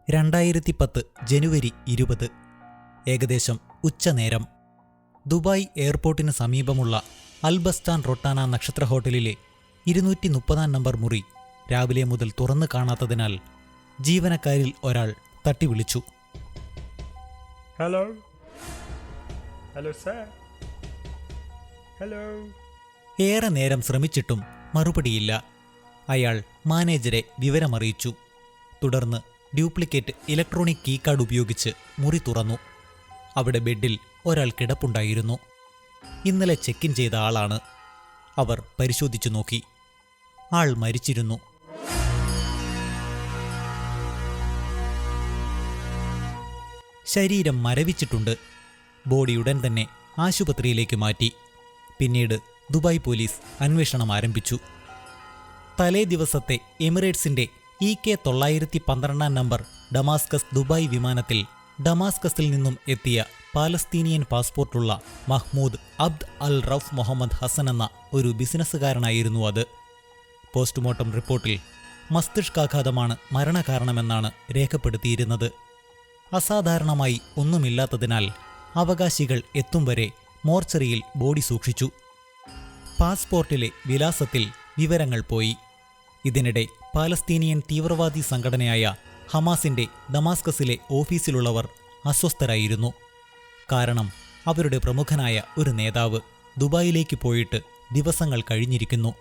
2010 ജനുവരി 20, ഏകദേശം ഉച്ചനേരം. ദുബായ് എയർപോർട്ടിന് സമീപമുള്ള അൽബസ്റ്റാൻ റൊട്ടാന നക്ഷത്ര ഹോട്ടലിലെ 230 നമ്പർ മുറി രാവിലെ മുതൽ തുറന്നു കാണാത്തതിനാൽ ജീവനക്കാരിൽ ഒരാൾ തട്ടി വിളിച്ചു. Hello hello sir, hello. ഏറെ നേരം ശ്രമിച്ചിട്ടും മറുപടിയില്ല. അയാൾ മാനേജരെ വിവരമറിയിച്ചു. തുടർന്ന് ഡ്യൂപ്ലിക്കേറ്റ് ഇലക്ട്രോണിക് കീ കാർഡ് ഉപയോഗിച്ച് മുറി തുറന്നു. അവിടെ ബെഡിൽ ഒരാൾ കിടപ്പുണ്ടായിരുന്നു. ഇന്നലെ ചെക്ക് ഇൻ ചെയ്ത ആളാണ്. അവർ പരിശോധിച്ചു നോക്കി. ആൾ മരിച്ചിരുന്നു. ശരീരം മരവിച്ചിട്ടുണ്ട്. ബോഡി ഉടൻ തന്നെ ആശുപത്രിയിലേക്ക് മാറ്റി. പിന്നീട് ദുബായ് പോലീസ് അന്വേഷണം ആരംഭിച്ചു. തലേ ദിവസത്തെ എമിറേറ്റ്സിന്റെ EK-912 നമ്പർ ഡമാസ്കസ് ദുബായ് വിമാനത്തിൽ ഡമാസ്കസിൽ നിന്നും എത്തിയ പാലസ്തീനിയൻ പാസ്പോർട്ടുള്ള മഹ്മൂദ് അബ്ദ് അൽ റൌഫ് മുഹമ്മദ് ഹസൻ എന്ന ഒരു ബിസിനസ്സുകാരനായിരുന്നു അത്. പോസ്റ്റ്മോർട്ടം റിപ്പോർട്ടിൽ മസ്തിഷ്കാഘാതമാണ് മരണകാരണമെന്നാണ് രേഖപ്പെടുത്തിയിരുന്നത്. അസാധാരണമായി ഒന്നുമില്ലാത്തതിനാൽ അവകാശികൾ എത്തും വരെ മോർച്ചറിയിൽ ബോഡി സൂക്ഷിച്ചു. പാസ്പോർട്ടിലെ വിലാസത്തിൽ വിവരങ്ങൾ പോയി. ഇതിനിടെ പാലസ്തീനിയൻ തീവ്രവാദി സംഘടനയായ ഹമാസിന്റെ ദമാസ്കസിലെ ഓഫീസിലുള്ളവർ അസ്വസ്ഥരായിരുന്നു. കാരണം അവരുടെ പ്രമുഖനായ ഒരു നേതാവ് ദുബായിലേക്ക് പോയിട്ട് ദിവസങ്ങൾ കഴിഞ്ഞിരിക്കുന്നു.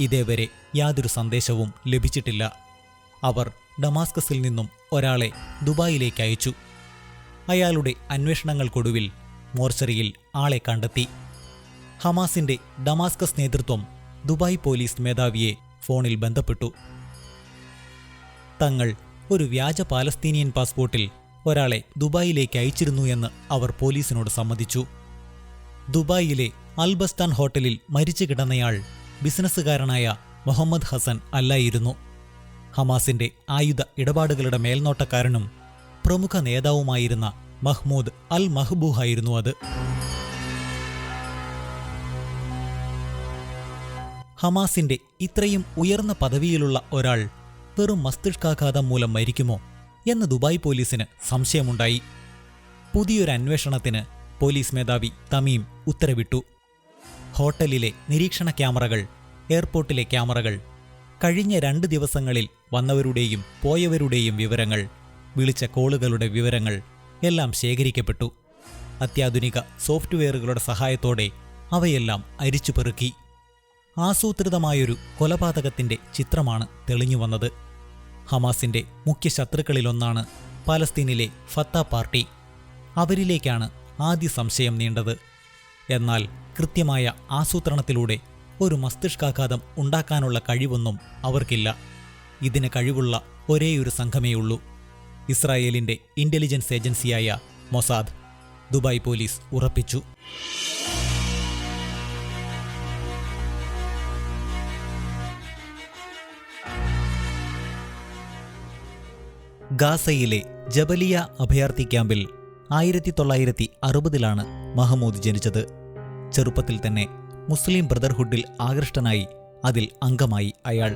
ഇതേവരെ യാതൊരു സന്ദേശവും ലഭിച്ചിട്ടില്ല. അവർ ഡമാസ്കസിൽ നിന്നും ഒരാളെ ദുബായിലേക്ക് അയച്ചു. അയാളുടെ അന്വേഷണങ്ങൾക്കൊടുവിൽ മോർച്ചറിയിൽ ആളെ കണ്ടെത്തി. ഹമാസിന്റെ ഡമാസ്കസ് നേതൃത്വം ദുബായ് പോലീസ് മേധാവിയെ ഫോണിൽ ബന്ധപ്പെട്ടു. തങ്ങൾ ഒരു വ്യാജ പാലസ്തീനിയൻ പാസ്പോർട്ടിൽ ഒരാളെ ദുബായിലേക്ക് അയച്ചിരുന്നു എന്ന് അവർ പോലീസിനോട് സമ്മതിച്ചു. ദുബായിലെ അൽബസ്താൻ ഹോട്ടലിൽ മരിച്ചു കിടന്നയാൾ ബിസിനസ്സുകാരനായ മുഹമ്മദ് ഹസൻ അല്ലായിരുന്നു. ഹമാസിന്റെ ആയുധ ഇടപാടുകളുടെ മേൽനോട്ടക്കാരനും പ്രമുഖ നേതാവുമായിരുന്ന മഹ്മൂദ് അൽ മഹ്ബൂഹായിരുന്നു അത്. ഹമാസിന്റെ ഇത്രയും ഉയർന്ന പദവിയിലുള്ള ഒരാൾ വെറും മസ്തിഷ്കാഘാതം മൂലം മരിക്കുമോ എന്ന് ദുബായ് പോലീസിന് സംശയമുണ്ടായി. പുതിയൊരു അന്വേഷണത്തിന് പോലീസ് മേധാവി തമീം ഉത്തരവിട്ടു. ഹോട്ടലിലെ നിരീക്ഷണ ക്യാമറകൾ, എയർപോർട്ടിലെ ക്യാമറകൾ, കഴിഞ്ഞ 2 ദിവസങ്ങളിൽ വന്നവരുടെയും പോയവരുടെയും വിവരങ്ങൾ, വിളിച്ച കോളുകളുടെ വിവരങ്ങൾ എല്ലാം ശേഖരിക്കപ്പെട്ടു. അത്യാധുനിക സോഫ്റ്റ്വെയറുകളുടെ സഹായത്തോടെ അവയെല്ലാം അരിച്ചുപെറുക്കി. ആസൂത്രിതമായൊരു കൊലപാതകത്തിന്റെ ചിത്രമാണ് തെളിഞ്ഞുവന്നത്. ഹമാസിന്റെ മുഖ്യ ശത്രുക്കളിലൊന്നാണ് പാലസ്തീനിലെ ഫത്ത പാർട്ടി. അവരിലേക്കാണ് ആദ്യ സംശയം നീണ്ടത്. എന്നാൽ കൃത്യമായ ആസൂത്രണത്തിലൂടെ ഒരു മസ്തിഷ്കാഘാതം ഉണ്ടാക്കാനുള്ള കഴിവൊന്നും അവർക്കില്ല. ഇതിന് കഴിവുള്ള ഒരേയൊരു സംഘമേയുള്ളൂ, ഇസ്രായേലിന്റെ ഇന്റലിജൻസ് ഏജൻസിയായ മൊസാദ്. ദുബായ് പോലീസ് ഉറപ്പിച്ചു. ഗാസയിലെ ജബലിയ അഭയാർത്ഥി ക്യാമ്പിൽ 1960-ലാണ് മഹ്മൂദ് ജനിച്ചത്. ചെറുപ്പത്തിൽ തന്നെ മുസ്ലിം ബ്രദർഹുഡിൽ ആകൃഷ്ടനായി അതിൽ അംഗമായി അയാൾ.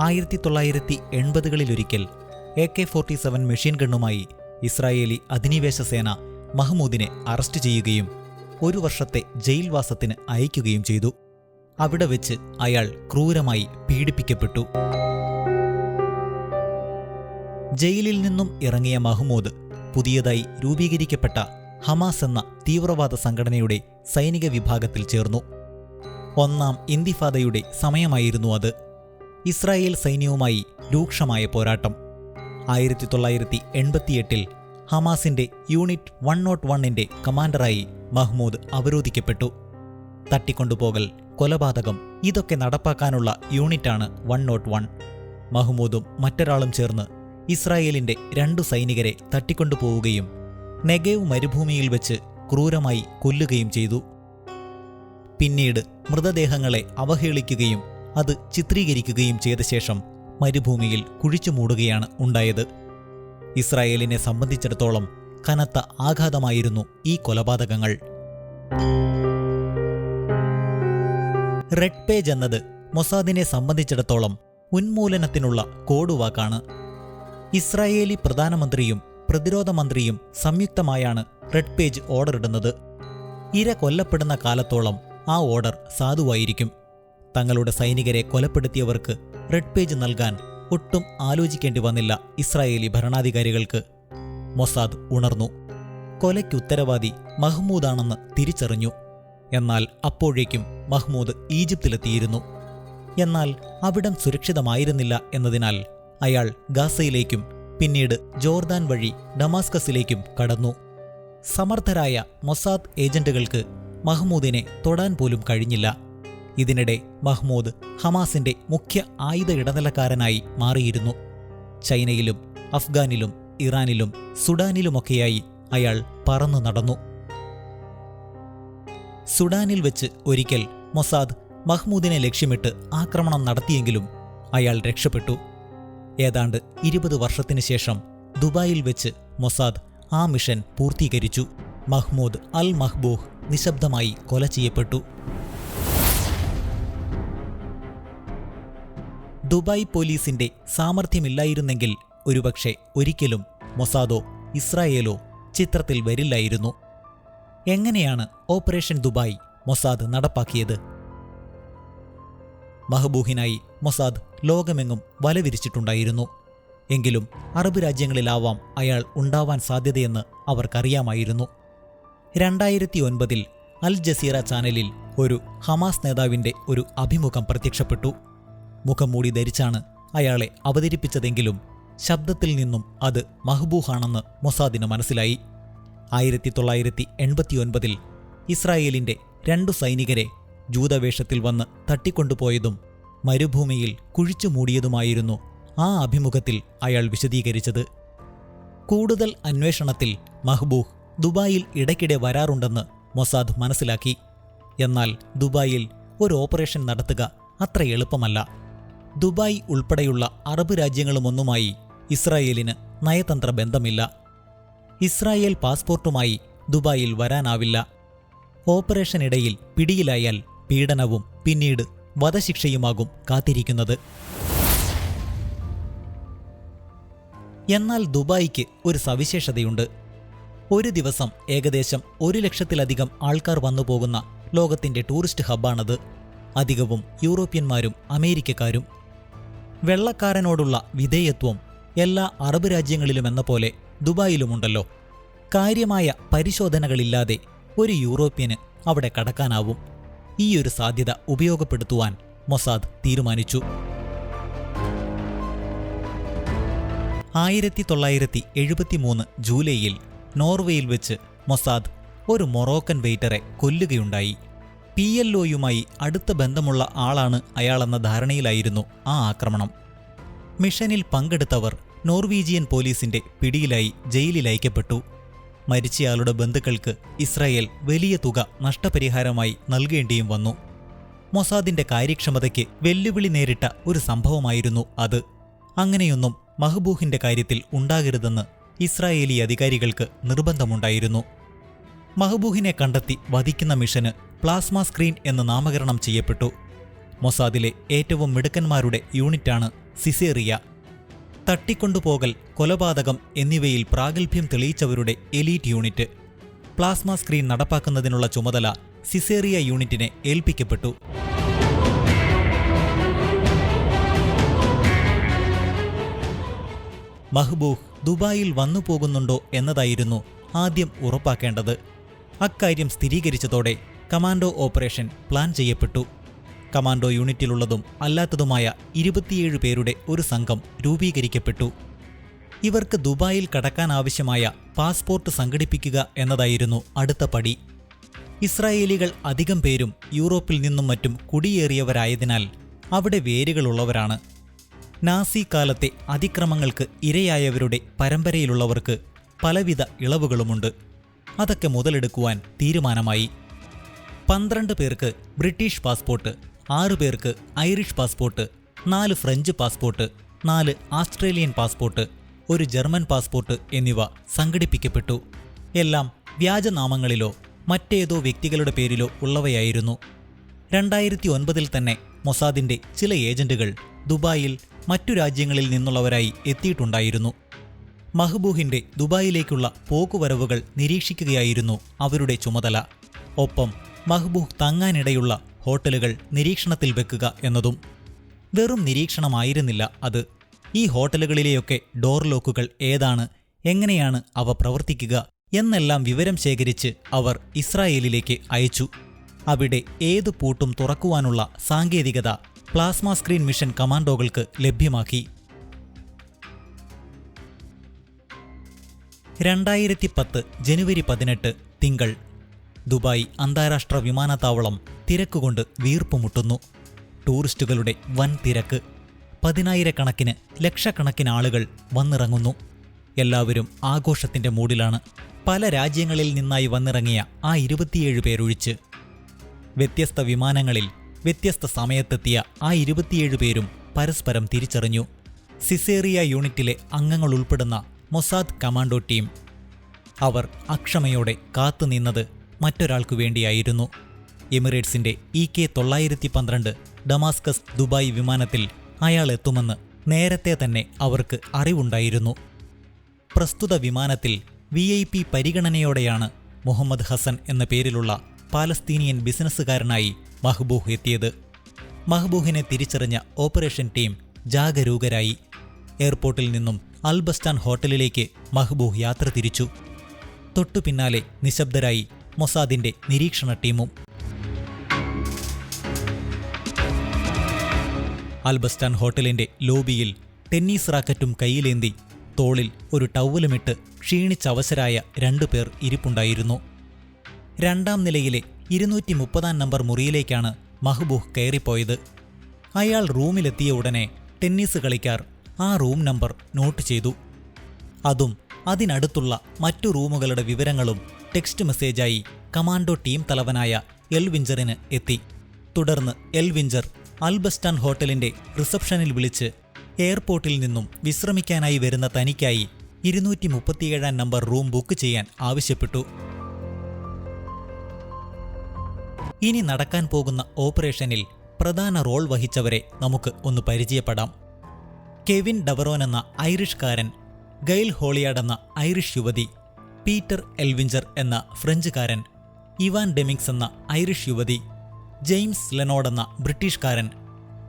1980-കളിലൊരിക്കൽ AK-47 മെഷീൻ ഗണ്ണുമായി ഇസ്രായേലി അധിനിവേശ സേന മഹ്മൂദിനെ അറസ്റ്റ് ചെയ്യുകയും 1 വർഷത്തെ ജയിൽവാസത്തിന് അയക്കുകയും ചെയ്തു. അവിടെ വെച്ച് അയാൾ ക്രൂരമായി പീഡിപ്പിക്കപ്പെട്ടു. ജയിലിൽ നിന്നും ഇറങ്ങിയ മഹ്മൂദ് പുതിയതായി രൂപീകരിക്കപ്പെട്ട ഹമാസ് എന്ന തീവ്രവാദ സംഘടനയുടെ സൈനിക വിഭാഗത്തിൽ ചേർന്നു. 1ാം ഇന്തിഫാദയുടെ സമയമായിരുന്നു അത്. ഇസ്രായേൽ സൈന്യവുമായി രൂക്ഷമായ പോരാട്ടം. 1988-ൽ ഹമാസിന്റെ യൂണിറ്റ് 101-ന്റെ കമാൻഡറായി മഹ്മൂദ് അവരോധിക്കപ്പെട്ടു. തട്ടിക്കൊണ്ടുപോകൽ, കൊലപാതകം ഇതൊക്കെ നടപ്പാക്കാനുള്ള യൂണിറ്റാണ് 101. മഹ്മൂദും മറ്റൊരാളും ചേർന്ന് ഇസ്രായേലിന്റെ 2 സൈനികരെ തട്ടിക്കൊണ്ടുപോവുകയും നെഗേവ് മരുഭൂമിയിൽ വെച്ച് ക്രൂരമായി കൊല്ലുകയും ചെയ്തു. പിന്നീട് മൃതദേഹങ്ങളെ അവഹേളിക്കുകയും അത് ചിത്രീകരിക്കുകയും ചെയ്ത ശേഷം മരുഭൂമിയിൽ കുഴിച്ചു മൂടുകയാണ് ഉണ്ടായത്. ഇസ്രായേലിനെ സംബന്ധിച്ചിടത്തോളം കനത്ത ആഘാതമായിരുന്നു ഈ കൊലപാതകങ്ങൾ. റെഡ് പേജ് എന്നത് മൊസാദിനെ സംബന്ധിച്ചിടത്തോളം ഉന്മൂലനത്തിനുള്ള കോഡുവാക്കാണ്. ഇസ്രായേലി പ്രധാനമന്ത്രിയും പ്രതിരോധ മന്ത്രിയും സംയുക്തമായാണ് റെഡ് പേജ് ഓർഡർ ഇടുന്നത്. ഇര കൊല്ലപ്പെടുന്ന കാലത്തോളം ആ ഓർഡർ സാധുവായിരിക്കും. തങ്ങളുടെ സൈനികരെ കൊലപ്പെടുത്തിയവർക്ക് റെഡ് പേജ് നൽകാൻ ഒട്ടും ആലോചിക്കേണ്ടി വന്നില്ല ഇസ്രായേലി ഭരണാധികാരികൾക്ക്. മൊസാദ് ഉണർന്നു. കൊലയ്ക്കുത്തരവാദി മഹ്മൂദാണെന്ന് തിരിച്ചറിഞ്ഞു. എന്നാൽ അപ്പോഴേക്കും മഹ്മൂദ് ഈജിപ്തിലെത്തിയിരുന്നു. എന്നാൽ അവിടം സുരക്ഷിതമായിരുന്നില്ല എന്നതിനാൽ അയാൾ ഗാസയിലേക്കും പിന്നീട് ജോർദാൻ വഴി ഡമാസ്കസിലേക്കും കടന്നു. സമർത്ഥരായ മൊസാദ് ഏജന്റുകൾക്ക് മഹ്മൂദിനെ തൊടാൻ പോലും കഴിഞ്ഞില്ല. ഇതിനിടെ മഹ്മൂദ് ഹമാസിന്റെ മുഖ്യ ആയുധ ഇടനിലക്കാരനായി മാറിയിരുന്നു. ചൈനയിലും അഫ്ഗാനിലും ഇറാനിലും സുഡാനിലുമൊക്കെയായി അയാൾ പറന്നു നടന്നു. സുഡാനിൽ വെച്ച് ഒരിക്കൽ മൊസാദ് മഹ്മൂദിനെ ലക്ഷ്യമിട്ട് ആക്രമണം നടത്തിയെങ്കിലും അയാൾ രക്ഷപ്പെട്ടു. ഏതാണ്ട് 20 വർഷത്തിനു ശേഷം ദുബായിൽ വെച്ച് മൊസാദ് ആ മിഷൻ പൂർത്തീകരിച്ചു. മഹ്മൂദ് അൽ മഹ്ബൂഹ് നിശബ്ദമായി കൊല ചെയ്യപ്പെട്ടു. ദുബായ് പോലീസിന്റെ സാമർഥ്യമില്ലായിരുന്നെങ്കിൽ ഒരുപക്ഷെ ഒരിക്കലും മൊസാദോ ഇസ്രായേലോ ചിത്രത്തിൽ വരില്ലായിരുന്നു. എങ്ങനെയാണ് ഓപ്പറേഷൻ ദുബായ് മൊസാദ് നടപ്പാക്കിയത്? മഹ്ബൂഹിനായി മൊസാദ് ലോകമെങ്ങും വലവിരിച്ചിട്ടുണ്ടായിരുന്നു. എങ്കിലും അറബ് രാജ്യങ്ങളിലാവാം അയാൾ ഉണ്ടാവാൻ സാധ്യതയെന്ന് അവർക്കറിയാമായിരുന്നു. 2009 അൽ ജസീറ ചാനലിൽ ഒരു ഹമാസ് നേതാവിന്റെ ഒരു അഭിമുഖം പ്രത്യക്ഷപ്പെട്ടു. മുഖംമൂടി ധരിച്ചാണ് അയാളെ അവതരിപ്പിച്ചതെങ്കിലും ശബ്ദത്തിൽ നിന്നും അത് മഹ്ബൂഹാണെന്ന് മൊസാദിന് മനസ്സിലായി. 1989 ഇസ്രായേലിന്റെ 2 സൈനികരെ ജൂതവേഷത്തിൽ വന്ന് തട്ടിക്കൊണ്ടുപോയതും മരുഭൂമിയിൽ കുഴിച്ചു മൂടിയതുമായിരുന്നു ആ അഭിമുഖത്തിൽ അയാൾ വിശദീകരിച്ചത്. കൂടുതൽ അന്വേഷണത്തിൽ മഹ്ബൂഹ് ദുബായിൽ ഇടയ്ക്കിടെ വരാറുണ്ടെന്ന് മൊസാദ് മനസ്സിലാക്കി. എന്നാൽ ദുബായിൽ ഒരു ഓപ്പറേഷൻ നടത്തുക അത്ര എളുപ്പമല്ല. ദുബായ് ഉൾപ്പെടെയുള്ള അറബ് രാജ്യങ്ങളുമൊന്നുമായി ഇസ്രായേലിന് നയതന്ത്ര ബന്ധമില്ല. ഇസ്രായേൽ പാസ്പോർട്ടുമായി ദുബായിൽ വരാനാവില്ല. ഓപ്പറേഷനിടയിൽ പിടിയിലായാൽ പീഡനവും പിന്നീട് വധശിക്ഷയുമാകും കാത്തിരിക്കുന്നത്. എന്നാൽ ദുബായിക്ക് ഒരു സവിശേഷതയുണ്ട്. ഒരു ദിവസം ഏകദേശം 1 ലക്ഷത്തിലധികം ആൾക്കാർ വന്നുപോകുന്ന ലോകത്തിന്റെ ടൂറിസ്റ്റ് ഹബ്ബാണത്. അധികവും യൂറോപ്യന്മാരും അമേരിക്കക്കാരും. വെള്ളക്കാരനോടുള്ള വിധേയത്വം എല്ലാ അറബ് രാജ്യങ്ങളിലുമെന്ന പോലെ ദുബായിലുമുണ്ടല്ലോ. കാര്യമായ പരിശോധനകളില്ലാതെ ഒരു യൂറോപ്യന് അവിടെ കടക്കാനാവും. ഈയൊരു സാധ്യത ഉപയോഗപ്പെടുത്തുവാൻ മൊസാദ് തീരുമാനിച്ചു. 1973 ജൂലൈയിൽ നോർവേയിൽ വെച്ച് മൊസാദ് ഒരു മൊറോക്കൻ വെയ്റ്ററെ കൊല്ലുകയുണ്ടായി. PLOയുമായി അടുത്ത ബന്ധമുള്ള ആളാണ് അയാളെന്ന ധാരണയിലായിരുന്നു ആ ആക്രമണം. മിഷനിൽ പങ്കെടുത്തവർ നോർവീജിയൻ പോലീസിന്റെ പിടിയിലായി ജയിലിലയക്കപ്പെട്ടു. മരിച്ചയാളുടെ ബന്ധുക്കൾക്ക് ഇസ്രായേൽ വലിയ തുക നഷ്ടപരിഹാരമായി നൽകേണ്ടിയും വന്നു. മൊസാദിന്റെ കാര്യക്ഷമതയ്ക്ക് വെല്ലുവിളി നേരിട്ട ഒരു സംഭവമായിരുന്നു അത്. അങ്ങനെയൊന്നും മഹ്ബൂഹിന്റെ കാര്യത്തിൽ ഉണ്ടാകരുതെന്ന് ഇസ്രായേലി അധികാരികൾക്ക് നിർബന്ധമുണ്ടായിരുന്നു. മഹ്ബൂഹിനെ കണ്ടെത്തി വധിക്കുന്ന മിഷന് പ്ലാസ്മ സ്ക്രീൻ എന്ന് നാമകരണം ചെയ്യപ്പെട്ടു. മൊസാദിലെ ഏറ്റവും മിടുക്കന്മാരുടെ യൂണിറ്റാണ് സിസേറിയ. തട്ടിക്കൊണ്ടുപോകൽ, കൊലപാതകം എന്നിവയിൽ പ്രാഗൽഭ്യം തെളിയിച്ചവരുടെ എലീറ്റ് യൂണിറ്റ്. പ്ലാസ്മ സ്ക്രീൻ നടപ്പാക്കുന്നതിനുള്ള ചുമതല സിസേറിയ യൂണിറ്റിനെ ഏൽപ്പിക്കപ്പെട്ടു. മഹ്ബൂഹ് ദുബായിൽ വന്നുപോകുന്നുണ്ടോ എന്നതായിരുന്നു ആദ്യം ഉറപ്പാക്കേണ്ടത്. അക്കാര്യം സ്ഥിരീകരിച്ചതോടെ കമാൻഡോ ഓപ്പറേഷൻ പ്ലാൻ ചെയ്യപ്പെട്ടു. കമാൻഡോ യൂണിറ്റിലുള്ളതും അല്ലാത്തതുമായ 27 പേരുടെ ഒരു സംഘം രൂപീകരിക്കപ്പെട്ടു. ഇവർക്ക് ദുബായിൽ കടക്കാനാവശ്യമായ പാസ്പോർട്ട് സംഘടിപ്പിക്കുക എന്നതായിരുന്നു അടുത്ത പടി. ഇസ്രായേലികൾ അധികം പേരും യൂറോപ്പിൽ നിന്നും മറ്റും കുടിയേറിയവരായതിനാൽ അവിടെ വേരുകളുള്ളവരാണ്. നാസി കാലത്തെ അതിക്രമങ്ങൾക്ക് ഇരയായവരുടെ പരമ്പരയിലുള്ളവർക്ക് പലവിധ ഇളവുകളുമുണ്ട്. അതൊക്കെ മുതലെടുക്കുവാൻ തീരുമാനമായി. 12 പേർക്ക് ബ്രിട്ടീഷ് പാസ്പോർട്ട്, 6 പേർക്ക് Irish passport, 4 French passport, 4 Australian passport, 1 German passport എന്നിവ സംഘടിപ്പിക്കപ്പെട്ടു. എല്ലാം വ്യാജനാമങ്ങളിലോ മറ്റേതോ വ്യക്തികളുടെ പേരിലോ ഉള്ളവയായിരുന്നു. 2009 തന്നെ മൊസാദിന്റെ ചില ഏജന്റുകൾ ദുബായിൽ മറ്റു രാജ്യങ്ങളിൽ നിന്നുള്ളവരായി എത്തിയിട്ടുണ്ടായിരുന്നു. മഹ്ബൂഹിന്റെ ദുബായിലേക്കുള്ള പോക്കുവരവുകൾ നിരീക്ഷിക്കുകയായിരുന്നു അവരുടെ ചുമതല. ഒപ്പം മഹ്ബൂഹ് തങ്ങാനിടയുള്ള ഹോട്ടലുകൾ നിരീക്ഷണത്തിൽ വെക്കുക എന്നതും. വെറും നിരീക്ഷണമായിരുന്നില്ല അത്. ഈ ഹോട്ടലുകളിലെയൊക്കെ ഡോർ ലോക്കുകൾ ഏതാണ്, എങ്ങനെയാണ് അവ പ്രവർത്തിക്കുക എന്നെല്ലാം വിവരം ശേഖരിച്ച് അവർ ഇസ്രായേലിലേക്ക് അയച്ചു. അവിടെ ഏതു പൂട്ടും തുറക്കുവാനുള്ള സാങ്കേതികത പ്ലാസ്മ സ്ക്രീൻ മിഷൻ കമാൻഡോകൾക്ക് ലഭ്യമാക്കി. 2010 ജനുവരി 18 തിങ്കൾ. ദുബായ് അന്താരാഷ്ട്ര വിമാനത്താവളം തിരക്കുകൊണ്ട് വീർപ്പുമുട്ടുന്നു. ടൂറിസ്റ്റുകളുടെ വൻ തിരക്ക്. പതിനായിരക്കണക്കിന് ലക്ഷക്കണക്കിന് ആളുകൾ വന്നിറങ്ങുന്നു. എല്ലാവരും ആഘോഷത്തിന്റെ മൂഡിലാണ്. പല രാജ്യങ്ങളിൽ നിന്നായി വന്നിറങ്ങിയ ആ 27 പേരൊഴിച്ച്. വ്യത്യസ്ത വിമാനങ്ങളിൽ വ്യത്യസ്ത സമയത്തെത്തിയ ആ 27 പേരും പരസ്പരം തിരിച്ചറിഞ്ഞു. സിസേറിയ യൂണിറ്റിലെ അംഗങ്ങളുൾപ്പെടുന്ന മൊസാദ് കമാൻഡോ ടീം. അവർ അക്ഷമയോടെ കാത്തുനിന്നത് മറ്റൊരാൾക്കു വേണ്ടിയായിരുന്നു. എമിറേറ്റ്സിന്റെ EK-912 ഡമാസ്കസ് ദുബായ് വിമാനത്തിൽ അയാൾ എത്തുമെന്ന് നേരത്തെ തന്നെ അവർക്ക് അറിവുണ്ടായിരുന്നു. പ്രസ്തുത വിമാനത്തിൽ VIP പരിഗണനയോടെയാണ് മുഹമ്മദ് ഹസൻ എന്ന പേരിലുള്ള പാലസ്തീനിയൻ ബിസിനസ്സുകാരനായി മഹ്ബൂഹ് എത്തിയത്. മഹ്ബൂഹിനെ തിരിച്ചറിഞ്ഞ ഓപ്പറേഷൻ ടീം ജാഗരൂകരായി. എയർപോർട്ടിൽ നിന്നും അൽബസ്റ്റാൻ ഹോട്ടലിലേക്ക് മഹ്ബൂഹ് യാത്ര തിരിച്ചു. തൊട്ടുപിന്നാലെ നിശബ്ദരായി മൊസാദിന്റെ നിരീക്ഷണ ടീമും. അൽബസ്റ്റാൻ ഹോട്ടലിന്റെ ലോബിയിൽ ടെന്നീസ് റാക്കറ്റും കയ്യിലേന്തി തോളിൽ ഒരു ടവലുമിട്ട് ക്ഷീണിച്ചവശരായ 2 പേർ ഇരിപ്പുണ്ടായിരുന്നു. 2ാം നിലയിലെ 230 നമ്പർ മുറിയിലേക്കാണ് മഹ്ബൂഹ് കയറിപ്പോയത്. അയാൾ റൂമിലെത്തിയ ഉടനെ ടെന്നീസ് കളിക്കാർ ആ റൂം നമ്പർ നോട്ട് ചെയ്തു. അതും അതിനടുത്തുള്ള മറ്റു റൂമുകളുടെ വിവരങ്ങളും ടെക്സ്റ്റ് മെസ്സേജായി കമാൻഡോ ടീം തലവനായ എൽവിഞ്ചറിന് എത്തി. തുടർന്ന് എൽവിഞ്ചർ അൽബസ്റ്റാൻ ഹോട്ടലിന്റെ റിസപ്ഷനിൽ വിളിച്ച് എയർപോർട്ടിൽ നിന്നും വിശ്രമിക്കാനായി വരുന്ന തനിക്കായി 237 നമ്പർ റൂം ബുക്ക് ചെയ്യാൻ ആവശ്യപ്പെട്ടു. ഇനി നടക്കാൻ പോകുന്ന ഓപ്പറേഷനിൽ പ്രധാന റോൾ വഹിച്ചവരെ നമുക്ക് ഒന്ന് പരിചയപ്പെടാം. കെവിൻ ഡവറോൻ എന്ന ഐറിഷ്കാരൻ, ഗൈൽ ഹോളിയാഡ് എന്ന ഐറിഷ് യുവതി, പീറ്റർ എൽവിഞ്ചർ എന്ന ഫ്രഞ്ചുകാരൻ, ഇവാൻ ഡെമിങ്സ് എന്ന ഐറിഷ് യുവതി, ജെയിംസ് ലെനോഡ് എന്ന ബ്രിട്ടീഷുകാരൻ,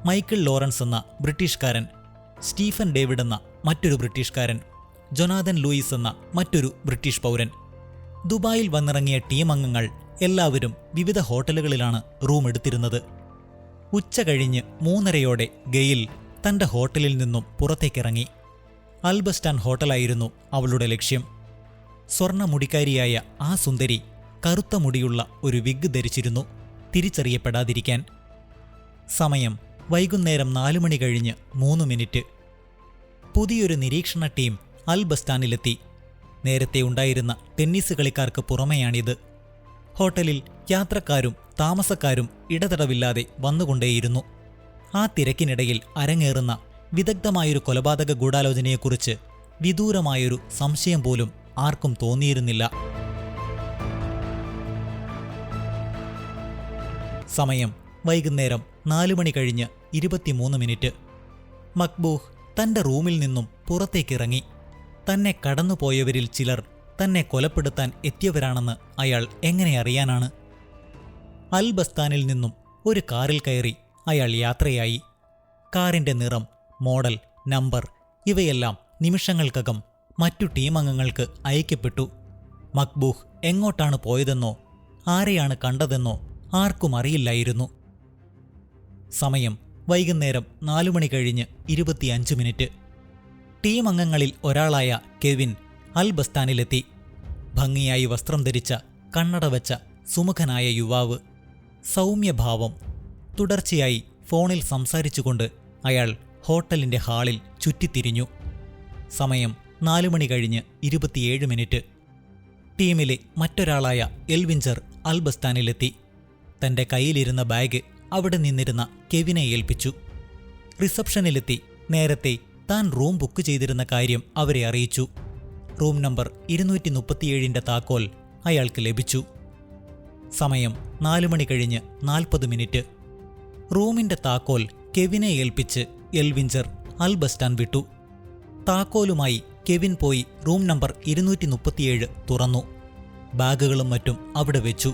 മൈക്കിൾ ലോറൻസ് എന്ന ബ്രിട്ടീഷുകാരൻ, സ്റ്റീഫൻ ഡേവിഡ് എന്ന മറ്റൊരു ബ്രിട്ടീഷുകാരൻ, ജൊനാഥൻ ലൂയിസ് എന്ന മറ്റൊരു ബ്രിട്ടീഷ് പൗരൻ. ദുബായിൽ വന്നിറങ്ങിയ ടീം അംഗങ്ങൾ എല്ലാവരും വിവിധ ഹോട്ടലുകളിലാണ് റൂം എടുത്തിരുന്നത്. ഉച്ച കഴിഞ്ഞ് 3:30 ഗെയിൽ തന്റെ ഹോട്ടലിൽ നിന്നും പുറത്തേക്കിറങ്ങി. അൽബസ്റ്റാൻ ഹോട്ടലായിരുന്നു അവളുടെ ലക്ഷ്യം. സ്വർണ്ണ മുടിക്കാരിയായ ആ സുന്ദരി കറുത്ത മുടിയുള്ള ഒരു വിഗ് ധരിച്ചിരുന്നു, തിരിച്ചറിയപ്പെടാതിരിക്കാൻ. സമയം വൈകുന്നേരം 4 മണി കഴിഞ്ഞ് 3 മിനിറ്റ്. പുതിയൊരു നിരീക്ഷണ ടീം അൽബസ്റ്റാനിലെത്തി. നേരത്തെ ഉണ്ടായിരുന്ന ടെന്നീസ് കളിക്കാർക്ക് പുറമെയാണിത്. ഹോട്ടലിൽ യാത്രക്കാരും താമസക്കാരും ഇടതടവില്ലാതെ വന്നുകൊണ്ടേയിരുന്നു. ആ തിരക്കിനിടയിൽ അരങ്ങേറുന്ന വിദഗ്ധമായൊരു കൊലപാതക ഗൂഢാലോചനയെക്കുറിച്ച് വിദൂരമായൊരു സംശയം പോലും ആർക്കും തോന്നിയിരുന്നില്ല. സമയം വൈകുന്നേരം 4 മണി കഴിഞ്ഞ് 23 മിനിറ്റ്. മക്ബൂഹ് തന്റെ റൂമിൽ നിന്നും പുറത്തേക്കിറങ്ങി. തന്നെ കടന്നുപോയവരിൽ ചിലർ തന്നെ കൊലപ്പെടുത്താൻ എത്തിയവരാണെന്ന് അയാൾ എങ്ങനെ അറിയാനാണ്? അൽബസ്താനിൽ നിന്നും ഒരു കാറിൽ കയറി അയാൾ യാത്രയായി. കാറിന്റെ നിറം, മോഡൽ, നമ്പർ ഇവയെല്ലാം നിമിഷങ്ങൾക്കകം മറ്റു ടീമംഗങ്ങൾക്ക് അയക്കപ്പെട്ടു. മക്ബൂഹ് എങ്ങോട്ടാണ് പോയതെന്നോ ആരെയാണ് കണ്ടതെന്നോ ആർക്കും അറിയില്ലായിരുന്നു. സമയം വൈകുന്നേരം 4 മണി കഴിഞ്ഞ് 25 മിനിറ്റ്. ടീം അംഗങ്ങളിൽ ഒരാളായ കെവിൻ അൽബസ്താനിലെത്തി. ഭംഗിയായി വസ്ത്രം ധരിച്ച, കണ്ണട വെച്ച സുമുഖനായ യുവാവ്. സൗമ്യഭാവം. തുടർച്ചയായി ഫോണിൽ സംസാരിച്ചുകൊണ്ട് അയാൾ ഹോട്ടലിന്റെ ഹാളിൽ ചുറ്റിത്തിരിഞ്ഞു. സമയം 4 മണി കഴിഞ്ഞ് 27 മിനിറ്റ്. ടീമിലെ മറ്റൊരാളായ എൽവിഞ്ചർ അൽബസ്താനിലെത്തി. തന്റെ കയ്യിലിരുന്ന ബാഗ് അവിടെ നിന്നിരുന്ന കെവിനെ ഏൽപ്പിച്ചു. റിസപ്ഷനിലെത്തി നേരത്തെ താൻ റൂം ബുക്ക് ചെയ്തിരുന്ന കാര്യം അവരെ അറിയിച്ചു. റൂം നമ്പർ 237ന്റെ താക്കോൽ അയാൾക്ക് ലഭിച്ചു. സമയം 4 മണി കഴിഞ്ഞ് 40 മിനിറ്റ്. റൂമിന്റെ താക്കോൽ കെവിനെ ഏൽപ്പിച്ച് എൽവിഞ്ചർ അൽബസ്റ്റാൻ വിട്ടു. താക്കോലുമായി കെവിൻ പോയി റൂം നമ്പർ 237 തുറന്നു. ബാഗുകളും മറ്റും അവിടെ വെച്ചു.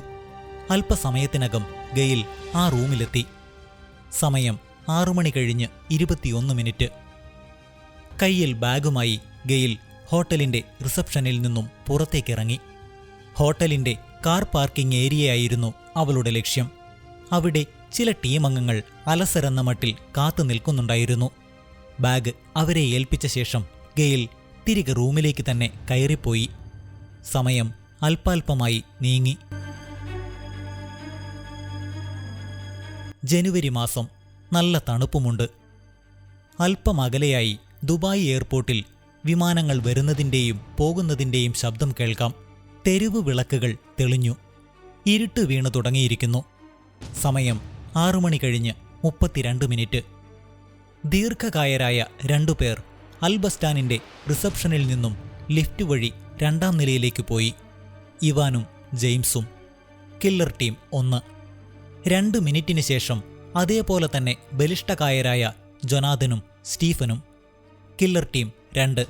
അല്പസമയത്തിനകം ഗെയിൽ ആ റൂമിലെത്തി. സമയം 6 മണി കഴിഞ്ഞ് 21 മിനിറ്റ്. കയ്യിൽ ബാഗുമായി ഗെയിൽ ഹോട്ടലിന്റെ റിസപ്ഷനിൽ നിന്നും പുറത്തേക്കിറങ്ങി. ഹോട്ടലിന്റെ കാർ പാർക്കിംഗ് ഏരിയയായിരുന്നു അവളുടെ ലക്ഷ്യം. അവിടെ ചില ടീമംഗങ്ങൾ അലസരെന്ന മട്ടിൽ കാത്തു നിൽക്കുന്നുണ്ടായിരുന്നു. ബാഗ് അവരെ ഏൽപ്പിച്ച ശേഷം ഗെയിൽ തിരികെ റൂമിലേക്ക് തന്നെ കയറിപ്പോയി. സമയം അല്പാൽപമായി നീങ്ങി. ജനുവരി മാസം. നല്ല തണുപ്പുമുണ്ട്. അല്പം അകലെയായി ദുബായ് എയർപോർട്ടിൽ വിമാനങ്ങൾ വരുന്നതിൻ്റെയും പോകുന്നതിൻ്റെയും ശബ്ദം കേൾക്കാം. തെരുവ് വിളക്കുകൾ തെളിഞ്ഞു. ഇരുട്ട് വീണു തുടങ്ങിയിരിക്കുന്നു. സമയം 6 മണി കഴിഞ്ഞ് 32 മിനിറ്റ്. ദീർഘകായരായ 2 പേർ അൽബസ്റ്റാനിന്റെ റിസപ്ഷനിൽ നിന്നും ലിഫ്റ്റ് വഴി 2ാം നിലയിലേക്ക് പോയി. ഇവാനും ജെയിംസും. Killer team 1. 2 മിനിറ്റിന് ശേഷം അതേപോലെ തന്നെ ബലിഷ്ഠകായരായ ജൊനാഥനും സ്റ്റീഫനും. Killer team 2.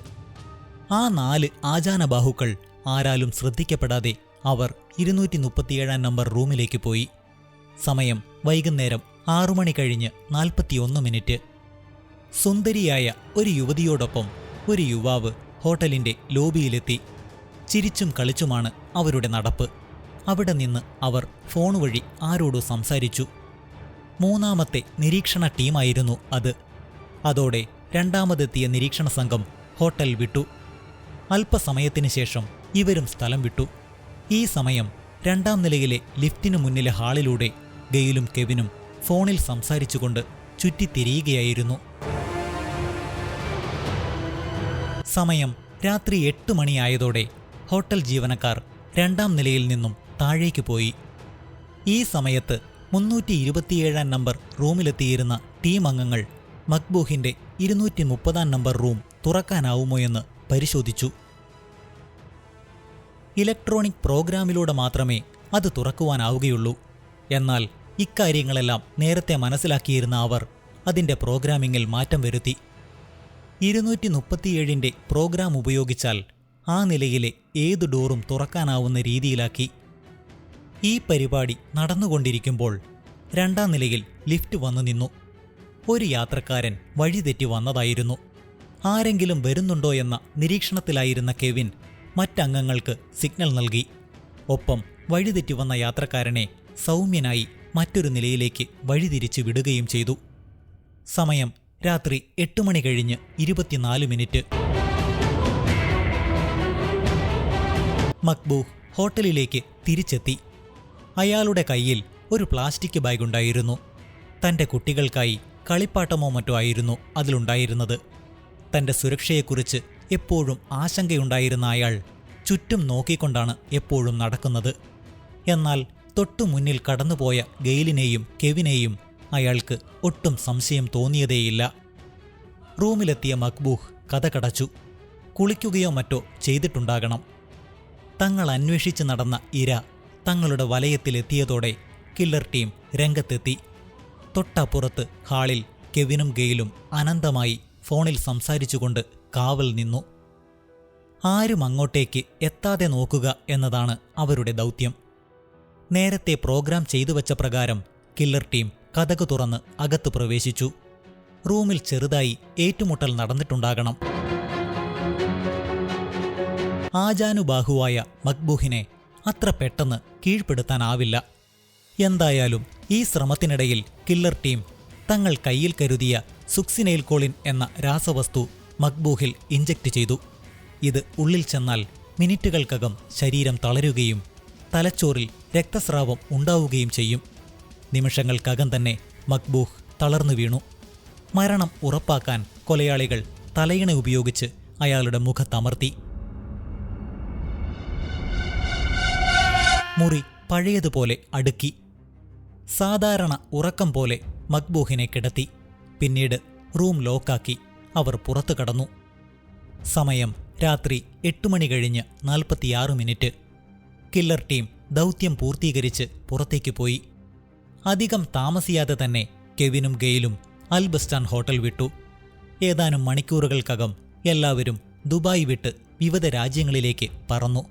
ആ 4 ആജാനബാഹുക്കൾ ആരാലും ശ്രദ്ധിക്കപ്പെടാതെ അവർ 237 നമ്പർ റൂമിലേക്ക് പോയി. സമയം വൈകുന്നേരം 6 മണി കഴിഞ്ഞ് 41 മിനിറ്റ്. സുന്ദരിയായ ഒരു യുവതിയോടൊപ്പം ഒരു യുവാവ് ഹോട്ടലിന്റെ ലോബിയിലെത്തി. ചിരിച്ചും കളിച്ചുമാണ് അവരുടെ നടപ്പ്. അവിടെ നിന്ന് അവർ ഫോൺ വഴി ആരോടോ സംസാരിച്ചു. 3ാമത്തെ നിരീക്ഷണ ടീമായിരുന്നു അത്. അതോടെ 2ാമതെത്തിയ നിരീക്ഷണ സംഘം ഹോട്ടൽ വിട്ടു. അല്പസമയത്തിന് ശേഷം ഇവരും സ്ഥലം വിട്ടു. ഈ സമയം 2ാം നിലയിലെ ലിഫ്റ്റിനു മുന്നിലെ ഹാളിലൂടെ ഗെയിലും കെവിനും ഫോണിൽ സംസാരിച്ചുകൊണ്ട് ചുറ്റിത്തിരിയുകയായിരുന്നു. സമയം രാത്രി 8 മണിയായതോടെ ഹോട്ടൽ ജീവനക്കാർ 2ാം നിലയിൽ നിന്നും താഴേക്ക് പോയി. ഈ സമയത്ത് 327 നമ്പർ റൂമിലെത്തിയിരുന്ന ടീം അംഗങ്ങൾ മക്ബൂഹിന്റെ 230 നമ്പർ റൂം തുറക്കാനാവുമോ എന്ന് പരിശോധിച്ചു. ഇലക്ട്രോണിക് പ്രോഗ്രാമിലൂടെ മാത്രമേ അത് തുറക്കുവാനാവുകയുള്ളൂ. എന്നാൽ ഇക്കാര്യങ്ങളെല്ലാം നേരത്തെ മനസ്സിലാക്കിയിരുന്ന അവർ അതിൻ്റെ പ്രോഗ്രാമിങ്ങിൽ മാറ്റം വരുത്തി. 237ന്റെ പ്രോഗ്രാം ഉപയോഗിച്ചാൽ ആ നിലയിലെ ഏത് ഡോറും തുറക്കാനാവുന്ന രീതിയിലാക്കി. ഈ പരിപാടി നടന്നുകൊണ്ടിരിക്കുമ്പോൾ 2ാം നിലയിൽ ലിഫ്റ്റ് വന്നു നിന്നു. ഒരു യാത്രക്കാരൻ വഴിതെറ്റി വന്നതായിരുന്നു. ആരെങ്കിലും വരുന്നുണ്ടോ എന്ന നിരീക്ഷണത്തിലായിരുന്ന കെവിൻ മറ്റംഗങ്ങൾക്ക് സിഗ്നൽ നൽകി. ഒപ്പം വഴിതെറ്റി വന്ന യാത്രക്കാരനെ സൗമ്യനായി മറ്റൊരു നിലയിലേക്ക് വഴിതിരിച്ചു വിടുകയും ചെയ്തു. സമയം രാത്രി 8 മണി കഴിഞ്ഞ് 24 മിനിറ്റ്. മക്ബൂഹ് ഹോട്ടലിലേക്ക് തിരിച്ചെത്തി. അയാളുടെ കയ്യിൽ ഒരു പ്ലാസ്റ്റിക് ബാഗുണ്ടായിരുന്നു. തൻ്റെ കുട്ടികൾക്കായി കളിപ്പാട്ടമോ മറ്റോ ആയിരുന്നു അതിലുണ്ടായിരുന്നത്. തൻ്റെ സുരക്ഷയെക്കുറിച്ച് എപ്പോഴും ആശങ്കയുണ്ടായിരുന്ന അയാൾ ചുറ്റും നോക്കിക്കൊണ്ടാണ് എപ്പോഴും നടക്കുന്നത്. എന്നാൽ തൊട്ടു മുന്നിൽ കടന്നുപോയ ഗെയിലിനെയും കെവിനെയും അയാൾക്ക് ഒട്ടും സംശയം തോന്നിയതേയില്ല. റൂമിലെത്തിയ മക്ബൂഹ് കതകടച്ചു. കുളിക്കുകയോ മറ്റോ ചെയ്തിട്ടുണ്ടാകണം. തങ്ങൾ അന്വേഷിച്ച് നടന്ന ഇര തങ്ങളുടെ വലയത്തിലെത്തിയതോടെ കില്ലർ ടീം രംഗത്തെത്തി. തൊട്ടപ്പുറത്ത് ഹാളിൽ കെവിനും ഗെയിലും അനന്തമായി ഫോണിൽ സംസാരിച്ചുകൊണ്ട് കാവൽ നിന്നു. ആരും അങ്ങോട്ടേക്ക് എത്താതെ നോക്കുക എന്നതാണ് അവരുടെ ദൗത്യം. നേരത്തെ പ്രോഗ്രാം ചെയ്തു വച്ച പ്രകാരം കില്ലർ ടീം കതക് തുറന്ന് അകത്ത് പ്രവേശിച്ചു. റൂമിൽ ചെറുതായി ഏറ്റുമുട്ടൽ നടന്നിട്ടുണ്ടാകണം. ആജാനുബാഹുവായ മക്ബൂഹിനെ അത്ര പെട്ടെന്ന് കീഴ്പ്പെടുത്താനാവില്ല. എന്തായാലും ഈ ശ്രമത്തിനിടയിൽ കില്ലർ ടീം തങ്ങൾ കയ്യിൽ കരുതിയ സുക്സിനെയിൽകോളിൻ എന്ന രാസവസ്തു മക്ബൂഹിൽ ഇഞ്ചക്ട് ചെയ്തു. ഇത് ഉള്ളിൽ ചെന്നാൽ മിനിറ്റുകൾക്കകം ശരീരം തളരുകയും തലച്ചോറിൽ രക്തസ്രാവം ഉണ്ടാവുകയും ചെയ്യും. നിമിഷങ്ങൾക്കകം തന്നെ മക്ബൂഹ് തളർന്നു വീണു. മരണം ഉറപ്പാക്കാൻ കൊലയാളികൾ തലയിണ ഉപയോഗിച്ച് അയാളുടെ മുഖത്തമർത്തി. മുറി പഴയതുപോലെ അടുക്കി. സാധാരണ ഉറക്കം പോലെ മക്ബൂഹിനെ കിടത്തി. പിന്നീട് റൂം ലോക്കാക്കി അവർ പുറത്തു കടന്നു. സമയം രാത്രി 8 മണി കഴിഞ്ഞ് 46 മിനിറ്റ്. കില്ലർ ടീം ദൗത്യം പൂർത്തീകരിച്ച് പുറത്തേക്ക് പോയി. അധികം താമസിയാതെ തന്നെ കെവിനും ഗെയിലും അൽബസ്റ്റാൻ ഹോട്ടൽ വിട്ടു. ഏതാനും മണിക്കൂറുകൾക്കകം എല്ലാവരും ദുബായ് വിട്ട് വിവിധ രാജ്യങ്ങളിലേക്ക് പറന്നു.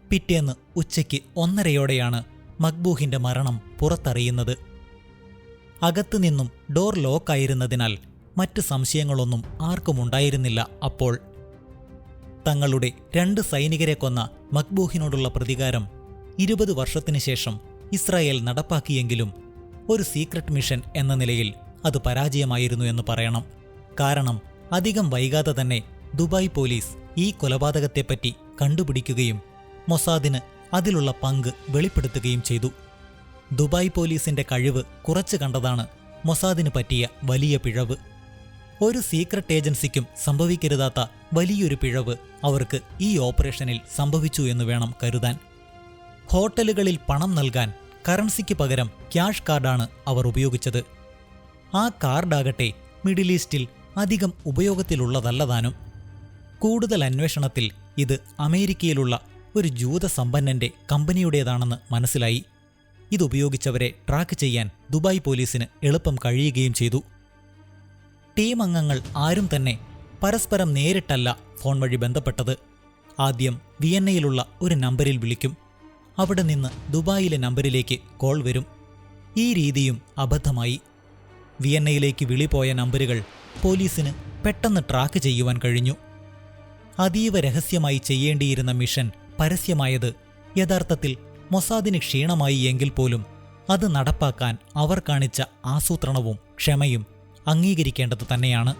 പിറ്റേന്ന് ഉച്ചയ്ക്ക് 1:30 മക്ബൂഹിന്റെ മരണം പുറത്തറിയുന്നത്. അകത്തുനിന്നും ഡോർ ലോക്കായിരുന്നതിനാൽ മറ്റ് സംശയങ്ങളൊന്നും ആർക്കുമുണ്ടായിരുന്നില്ല. അപ്പോൾ തങ്ങളുടെ 2 സൈനികരെ കൊന്ന മക്ബൂഹിനോടുള്ള പ്രതികാരം 20 വർഷത്തിനു ശേഷം ഇസ്രായേൽ നടപ്പാക്കിയെങ്കിലും ഒരു സീക്രട്ട് മിഷൻ എന്ന നിലയിൽ അത് പരാജയമായിരുന്നു എന്ന് പറയണം. കാരണം അധികം വൈകാതെ തന്നെ ദുബായ് പോലീസ് ഈ കൊലപാതകത്തെപ്പറ്റി കണ്ടുപിടിക്കുകയും മൊസാദിന് അതിലുള്ള പങ്ക് വെളിപ്പെടുത്തുകയും ചെയ്തു. ദുബായ് പോലീസിന്റെ കഴിവ് കുറച്ചു കണ്ടതാണ് മൊസാദിന് പറ്റിയ വലിയ പിഴവ്. ഒരു സീക്രട്ട് ഏജൻസിക്കും സംഭവിക്കരുതാത്ത വലിയൊരു പിഴവ് അവർക്ക് ഈ ഓപ്പറേഷനിൽ സംഭവിച്ചു എന്ന് വേണം കരുതാൻ. ഹോട്ടലുകളിൽ പണം നൽകാൻ കറൻസിക്ക് പകരം ക്യാഷ് കാർഡാണ് അവർ ഉപയോഗിച്ചത്. ആ കാർഡാകട്ടെ മിഡിൽ ഈസ്റ്റിൽ അധികം ഉപയോഗത്തിലുള്ളതല്ലതാനും. കൂടുതൽ അന്വേഷണത്തിൽ ഇത് അമേരിക്കയിലുള്ള ഒരു ജൂതസമ്പന്നന്റെ കമ്പനിയുടേതാണെന്ന് മനസ്സിലായി. ഇതുപയോഗിച്ചവരെ ട്രാക്ക് ചെയ്യാൻ ദുബായ് പോലീസിന് എളുപ്പം കഴിയുകയും ചെയ്തു. ടീം അംഗങ്ങൾ ആരും തന്നെ പരസ്പരം നേരിട്ടല്ല ഫോൺ വഴി ബന്ധപ്പെട്ടത്. ആദ്യം വിയന്നയിലുള്ള ഒരു നമ്പരിൽ വിളിക്കും. അവിടെ നിന്ന് ദുബായിലെ നമ്പരിലേക്ക് കോൾ വരും. ഈ രീതിയും അബദ്ധമായി. വിയന്നയിലേക്ക് വിളിപോയ നമ്പരുകൾ പോലീസിന് പെട്ടെന്ന് ട്രാക്ക് ചെയ്യുവാൻ കഴിഞ്ഞു. അതീവ രഹസ്യമായി ചെയ്യേണ്ടിയിരുന്ന മിഷൻ പരസ്യമായത് യഥാർത്ഥത്തിൽ മൊസാദിന് ക്ഷീണമായി എങ്കിൽ പോലും അത് നടപ്പാക്കാൻ അവർ കാണിച്ച ആസൂത്രണവും ക്ഷമയും അംഗീകരിക്കേണ്ടത് തന്നെയാണ്.